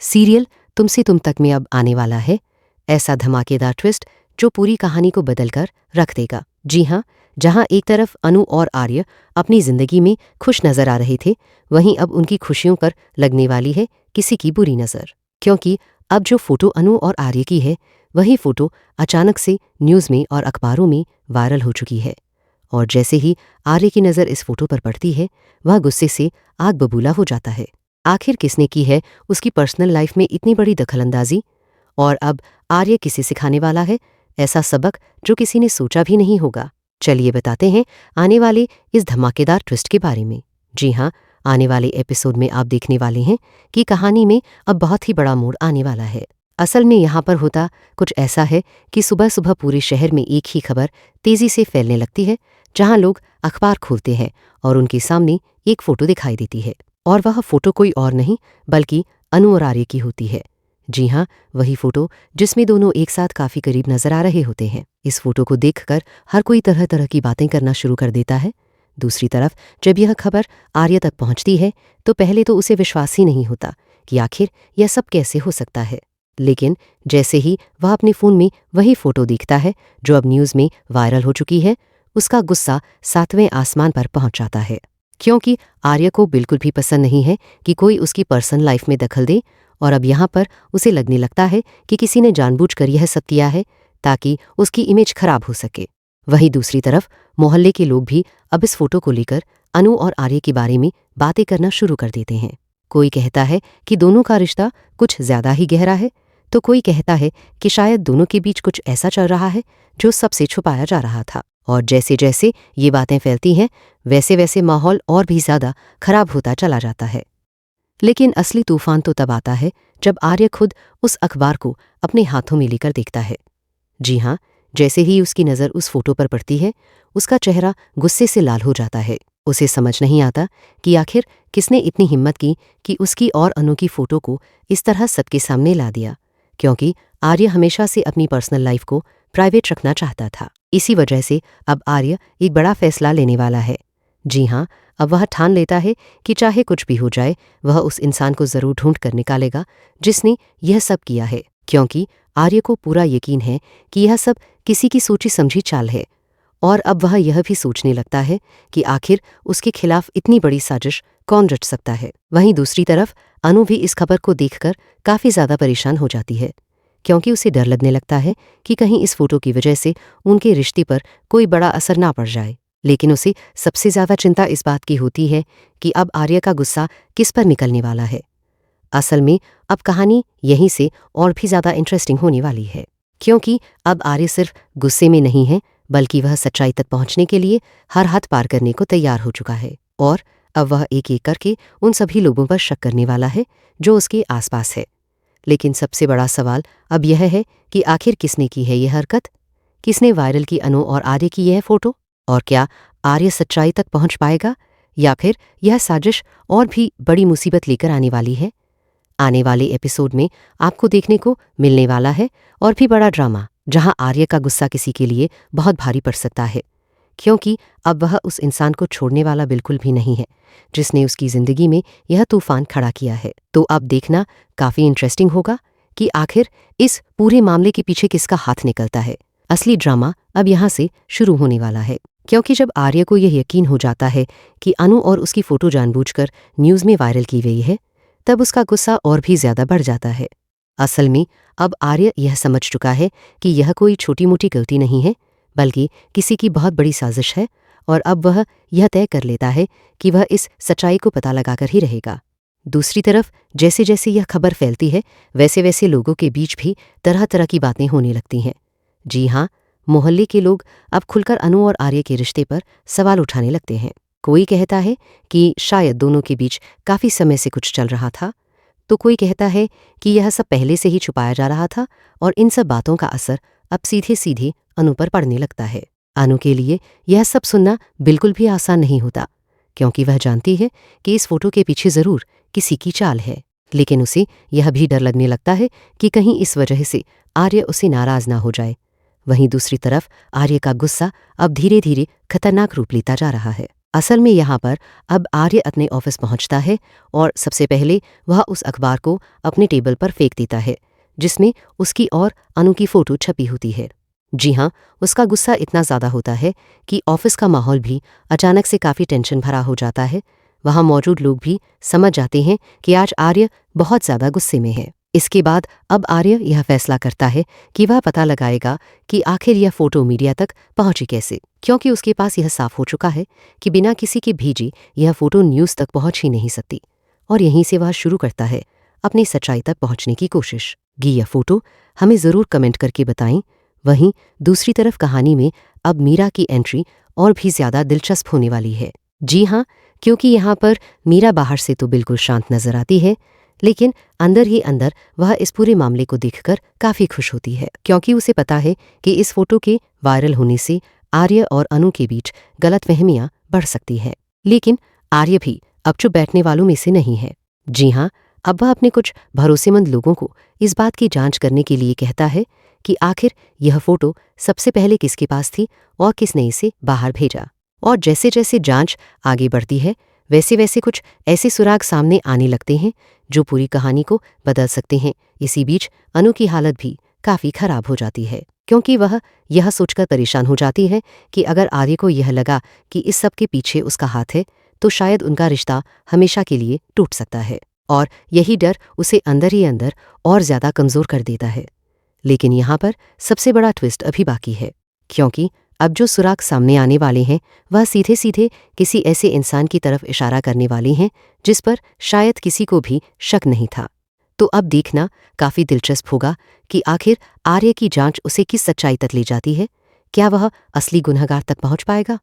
Serial तुमसे तुम तक में अब आने वाला है ऐसा धमाकेदार ट्विस्ट जो पूरी कहानी को बदलकर रख देगा। जी हाँ, जहाँ एक तरफ अनु और आर्य अपनी जिंदगी में खुश नजर आ रहे थे, वहीं अब उनकी खुशियों पर लगने वाली है किसी की बुरी नज़र। क्योंकि अब जो फोटो अनु और आर्य की है, वही फोटो अचानक से न्यूज़ में और अखबारों में वायरल हो चुकी है। और जैसे ही आर्य की नज़र इस फोटो पर पड़ती है, वह गुस्से से आग बबूला हो जाता है। आखिर किसने की है उसकी पर्सनल लाइफ में इतनी बड़ी दखलंदाजी? और अब आर्य किसे सिखाने वाला है ऐसा सबक जो किसी ने सोचा भी नहीं होगा? चलिए बताते हैं आने वाले इस धमाकेदार ट्विस्ट के बारे में। जी हाँ, आने वाले एपिसोड में आप देखने वाले हैं कि कहानी में अब बहुत ही बड़ा मोड़ आने वाला है। असल में यहाँ पर होता कुछ ऐसा है कि सुबह सुबह पूरे शहर में एक ही खबर तेजी से फैलने लगती है, जहाँ लोग अखबार खोलते हैं और उनके सामने एक फोटो दिखाई देती है। और वह फोटो कोई और नहीं बल्कि अनु और आर्य की होती है। जी हाँ, वही फोटो जिसमें दोनों एक साथ काफी करीब नजर आ रहे होते हैं। इस फोटो को देखकर हर कोई तरह तरह की बातें करना शुरू कर देता है। दूसरी तरफ जब यह खबर आर्य तक पहुंचती है तो पहले तो उसे विश्वास ही नहीं होता कि आखिर यह सब कैसे हो सकता है। लेकिन जैसे ही वह अपने फ़ोन में वही फोटो देखता है जो अब न्यूज़ में वायरल हो चुकी है, उसका गुस्सा 7वें आसमान पर पहुंच जाता है। क्योंकि आर्य को बिल्कुल भी पसंद नहीं है कि कोई उसकी पर्सनल लाइफ में दखल दे, और अब यहाँ पर उसे लगने लगता है कि किसी ने जानबूझकर यह सब किया है ताकि उसकी इमेज खराब हो सके। वहीं दूसरी तरफ मोहल्ले के लोग भी अब इस फोटो को लेकर अनु और आर्य के बारे में बातें करना शुरू कर देते हैं। कोई कहता है कि दोनों का रिश्ता कुछ ज्यादा ही गहरा है, तो कोई कहता है कि शायद दोनों के बीच कुछ ऐसा चल रहा है जो सबसे छुपाया जा रहा था। और जैसे जैसे ये बातें फैलती हैं, वैसे वैसे माहौल और भी ज्यादा खराब होता चला जाता है। लेकिन असली तूफान तो तब आता है जब आर्य खुद उस अखबार को अपने हाथों में लेकर देखता है। जी हाँ, जैसे ही उसकी नज़र उस फोटो पर पड़ती है, उसका चेहरा गुस्से से लाल हो जाता है। उसे समझ नहीं आता कि आखिर किसने इतनी हिम्मत की कि उसकी और अनु की फोटो को इस तरह सबके सामने ला दिया। क्योंकि आर्य हमेशा से अपनी पर्सनल लाइफ को प्राइवेट रखना चाहता था। इसी वजह से अब आर्य एक बड़ा फैसला लेने वाला है। जी हाँ, अब वह ठान लेता है कि चाहे कुछ भी हो जाए, वह उस इंसान को जरूर ढूंढ कर निकालेगा जिसने यह सब किया है। क्योंकि आर्य को पूरा यकीन है कि यह सब किसी की सोची समझी चाल है। और अब वह यह भी सोचने लगता है कि आखिर उसके खिलाफ इतनी बड़ी साजिश कौन रच सकता है। वहीं दूसरी तरफ अनु भी इस खबर को देखकर काफ़ी ज़्यादा परेशान हो जाती है, क्योंकि उसे डर लगने लगता है कि कहीं इस फोटो की वजह से उनके रिश्ते पर कोई बड़ा असर ना पड़ जाए। लेकिन उसे सबसे ज़्यादा चिंता इस बात की होती है कि अब आर्य का गुस्सा किस पर निकलने वाला है। असल में अब कहानी यहीं से और भी ज़्यादा इंटरेस्टिंग होने वाली है, क्योंकि अब आर्य सिर्फ गुस्से में नहीं है बल्कि वह सच्चाई तक पहुंचने के लिए हर हद पार करने को तैयार हो चुका है। और अब वह एक एक करके उन सभी लोगों पर शक करने वाला है जो उसके आसपास है। लेकिन सबसे बड़ा सवाल अब यह है कि आखिर किसने की है यह हरकत? किसने वायरल की अनु और आर्य की यह फोटो? और क्या आर्य सच्चाई तक पहुंच पाएगा, या फिर यह साजिश और भी बड़ी मुसीबत लेकर आने वाली है? आने वाले एपिसोड में आपको देखने को मिलने वाला है और भी बड़ा ड्रामा, जहां आर्य का गुस्सा किसी के लिए बहुत भारी पड़ सकता है। क्योंकि अब वह उस इंसान को छोड़ने वाला बिल्कुल भी नहीं है जिसने उसकी जिंदगी में यह तूफान खड़ा किया है। तो अब देखना काफी इंटरेस्टिंग होगा कि आखिर इस पूरे मामले के पीछे किसका हाथ निकलता है। असली ड्रामा अब यहाँ से शुरू होने वाला है, क्योंकि जब आर्य को यह यकीन हो जाता है कि अनु और उसकी फोटो जानबूझकर न्यूज़ में वायरल की गई है, तब उसका गुस्सा और भी ज्यादा बढ़ जाता है। असल में अब आर्य यह समझ चुका है कि यह कोई छोटी मोटी गलती नहीं है बल्कि किसी की बहुत बड़ी साजिश है। और अब वह यह तय कर लेता है कि वह इस सच्चाई को पता लगाकर ही रहेगा। दूसरी तरफ जैसे जैसे यह खबर फैलती है, वैसे वैसे लोगों के बीच भी तरह तरह की बातें होने लगती हैं। जी हाँ, मोहल्ले के लोग अब खुलकर अनु और आर्य के रिश्ते पर सवाल उठाने लगते हैं। कोई कहता है कि शायद दोनों के बीच काफ़ी समय से कुछ चल रहा था, तो कोई कहता है कि यह सब पहले से ही छुपाया जा रहा था और इन सब बातों का असर अब सीधे सीधे अनु पर पड़ने लगता है। अनु के लिए यह सब सुनना बिल्कुल भी आसान नहीं होता, क्योंकि वह जानती है कि इस फोटो के पीछे ज़रूर किसी की चाल है। लेकिन उसे यह भी डर लगने लगता है कि कहीं इस वजह से आर्य उसे नाराज़ ना हो जाए। वहीं दूसरी तरफ आर्य का गुस्सा अब धीरे धीरे खतरनाक रूप लेता जा रहा है। असल में यहाँ पर अब आर्य अपने ऑफिस पहुंचता है और सबसे पहले वह उस अखबार को अपने टेबल पर फेंक देता है जिसमें उसकी और अनु की फोटो छपी होती है। जी हाँ, उसका गुस्सा इतना ज़्यादा होता है कि ऑफिस का माहौल भी अचानक से काफ़ी टेंशन भरा हो जाता है। वहाँ मौजूद लोग भी समझ जाते हैं कि आज आर्य बहुत ज़्यादा गुस्से में है। इसके बाद अब आर्य यह फैसला करता है कि वह पता लगाएगा कि आखिर यह फोटो मीडिया तक पहुंची कैसे, क्योंकि उसके पास यह साफ हो चुका है कि बिना किसी के भेजे यह फोटो न्यूज़ तक पहुंच ही नहीं सकती। और यहीं से वह शुरू करता है अपनी सच्चाई तक पहुंचने की कोशिश। यह फोटो हमें ज़रूर कमेंट करके बताएं। वहीं दूसरी तरफ कहानी में अब मीरा की एंट्री और भी ज़्यादा दिलचस्प होने वाली है। जी हाँ, क्योंकि यहाँ पर मीरा बाहर से तो बिल्कुल शांत नजर आती है, लेकिन अंदर ही अंदर वह इस पूरे मामले को देखकर काफ़ी खुश होती है, क्योंकि उसे पता है कि इस फोटो के वायरल होने से आर्य और अनु के बीच गलतफहमियां बढ़ सकती हैं। लेकिन आर्य भी अब चुप बैठने वालों में से नहीं है। जी हाँ, अब वह अपने कुछ भरोसेमंद लोगों को इस बात की जांच करने के लिए कहता है कि आखिर यह फोटो सबसे पहले किसके पास थी और किसने इसे बाहर भेजा। और जैसे जैसे जांच आगे बढ़ती है वैसे वैसे कुछ ऐसे सुराग सामने आने लगते हैं जो पूरी कहानी को बदल सकते हैं। इसी बीच अनु की हालत भी काफ़ी खराब हो जाती है, क्योंकि वह यह सोचकर परेशान हो जाती है कि अगर आर्य को यह लगा कि इस सब के पीछे उसका हाथ है तो शायद उनका रिश्ता हमेशा के लिए टूट सकता है। और यही डर उसे अंदर ही अंदर और ज़्यादा कमज़ोर कर देता है। लेकिन यहाँ पर सबसे बड़ा ट्विस्ट अभी बाकी है, क्योंकि अब जो सुराग सामने आने वाले हैं वह सीधे सीधे किसी ऐसे इंसान की तरफ इशारा करने वाले हैं जिस पर शायद किसी को भी शक नहीं था। तो अब देखना काफ़ी दिलचस्प होगा कि आखिर आर्य की जांच उसे किस सच्चाई तक ले जाती है। क्या वह असली गुनहगार तक पहुंच पाएगा,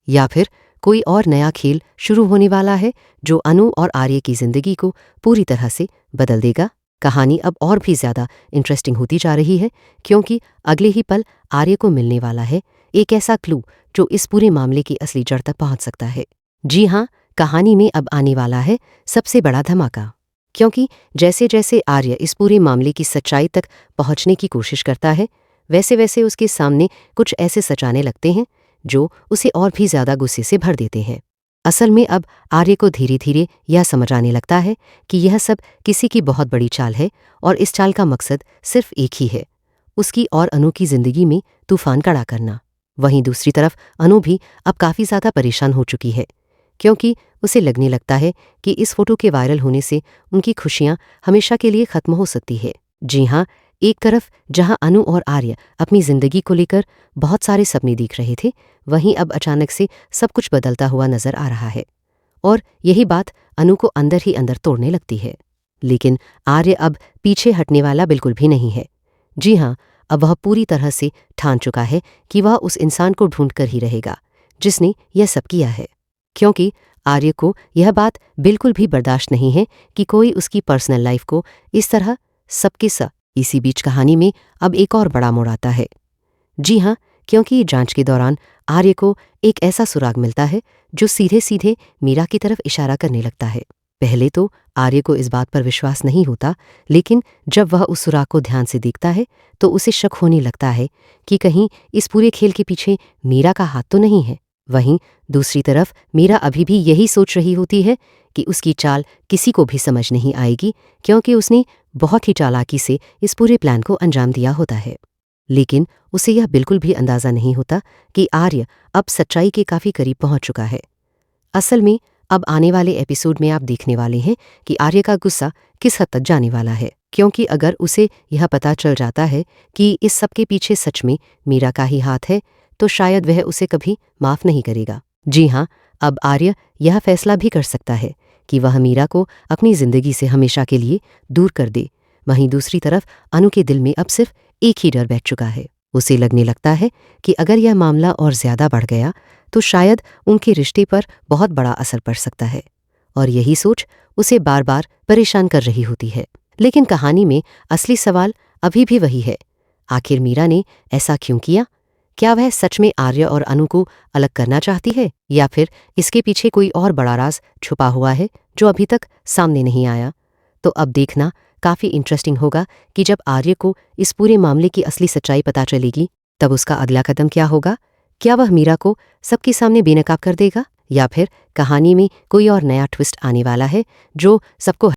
या फिर कोई और नया खेल शुरू होने वाला है जो अनु और आर्य की जिंदगी को पूरी तरह से बदल देगा। कहानी अब और भी ज़्यादा इंटरेस्टिंग होती जा रही है, क्योंकि अगले ही पल आर्य को मिलने वाला है एक ऐसा क्लू जो इस पूरे मामले की असली जड़ तक पहुंच सकता है। जी हाँ, कहानी में अब आने वाला है सबसे बड़ा धमाका, क्योंकि जैसे जैसे आर्य इस पूरे मामले की सच्चाई तक पहुंचने की कोशिश करता है वैसे वैसे उसके सामने कुछ ऐसे सच आने लगते हैं जो उसे और भी ज़्यादा गुस्से से भर देते हैं। असल में अब आर्य को धीरे धीरे यह समझ आने लगता है कि यह सब किसी की बहुत बड़ी चाल है और इस चाल का मकसद सिर्फ एक ही है, उसकी और अनु की जिंदगी में तूफान खड़ा करना। वहीं दूसरी तरफ अनु भी अब काफ़ी ज़्यादा परेशान हो चुकी है, क्योंकि उसे लगने लगता है कि इस फोटो के वायरल होने से उनकी खुशियां हमेशा के लिए खत्म हो सकती है। जी हाँ, एक तरफ जहां अनु और आर्य अपनी जिंदगी को लेकर बहुत सारे सपने देख रहे थे, वहीं अब अचानक से सब कुछ बदलता हुआ नजर आ रहा है और यही बात अनु को अंदर ही अंदर तोड़ने लगती है। लेकिन आर्य अब पीछे हटने वाला बिल्कुल भी नहीं है। जी हाँ, अब वह पूरी तरह से ठान चुका है कि वह उस इंसान को ढूंढ कर ही रहेगा जिसने यह सब किया है, क्योंकि आर्य को यह बात बिल्कुल भी बर्दाश्त नहीं है कि कोई उसकी पर्सनल लाइफ को इस तरह सबके साथ। इसी बीच कहानी में अब एक और बड़ा मोड़ आता है। जी हाँ, क्योंकि जांच के दौरान आर्य को एक ऐसा सुराग मिलता है जो सीधे सीधे मीरा की तरफ इशारा करने लगता है। पहले तो आर्य को इस बात पर विश्वास नहीं होता, लेकिन जब वह उस सुराग को ध्यान से देखता है तो उसे शक होने लगता है कि कहीं इस पूरे खेल के पीछे मीरा का हाथ तो नहीं है। वहीं दूसरी तरफ मीरा अभी भी यही सोच रही होती है कि उसकी चाल किसी को भी समझ नहीं आएगी, क्योंकि उसने बहुत ही चालाकी से इस पूरे प्लान को अंजाम दिया होता है। लेकिन उसे यह बिल्कुल भी अंदाज़ा नहीं होता कि आर्य अब सच्चाई के काफ़ी करीब पहुंच चुका है। असल में अब आने वाले एपिसोड में आप देखने वाले हैं कि आर्य का गुस्सा किस हद तक जाने वाला है, क्योंकि अगर उसे यह पता चल जाता है कि इस सब के पीछे सच में मीरा का ही हाथ है तो शायद वह उसे कभी माफ़ नहीं करेगा। जी हाँ, अब आर्य यह फैसला भी कर सकता है कि वह मीरा को अपनी ज़िंदगी से हमेशा के लिए दूर कर दे। वहीं दूसरी तरफ अनु के दिल में अब सिर्फ एक ही डर बैठ चुका है। उसे लगने लगता है कि अगर यह मामला और ज़्यादा बढ़ गया तो शायद उनके रिश्ते पर बहुत बड़ा असर पड़ सकता है, और यही सोच उसे बार बार परेशान कर रही होती है। लेकिन कहानी में असली सवाल अभी भी वही है, आखिर मीरा ने ऐसा क्यों किया? क्या वह सच में आर्य और अनु को अलग करना चाहती है, या फिर इसके पीछे कोई और बड़ा राज छुपा हुआ है जो अभी तक सामने नहीं आया? तो अब देखना काफ़ी इंटरेस्टिंग होगा कि जब आर्य को इस पूरे मामले की असली सच्चाई पता चलेगी तब उसका अगला कदम क्या होगा। क्या वह मीरा को सबके सामने बेनकाब कर देगा, या फिर कहानी में कोई और नया ट्विस्ट आने वाला है जो सबको